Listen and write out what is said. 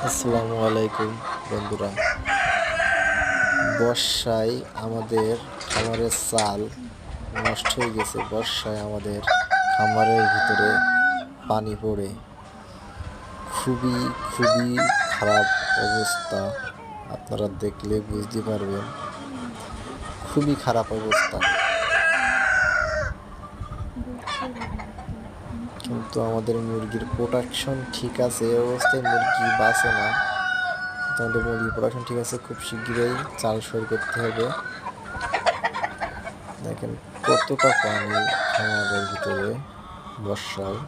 আসসালামু আলাইকুম বন্ধুরা। বর্ষায় আমাদের খামারের চাল নষ্ট হয়ে গেছে। বর্ষায় আমাদের খামারের ভিতরে পানি পড়ে খুবই খুবই খারাপ অবস্থা। আপনারা দেখলে বুঝতে পারবেন, খুবই খারাপ অবস্থা। কিন্তু আমাদের মুরগির প্রোডাকশন ঠিক আছে, এই অবস্থায় মুরগি বাঁচে না। আমাদের মুরগির প্রোডাকশন ঠিক আছে, খুব শিগগিরই চাল সই করতে হবে। দেখেন কতটা পানি খামারের ভিতরে বর্ষায়।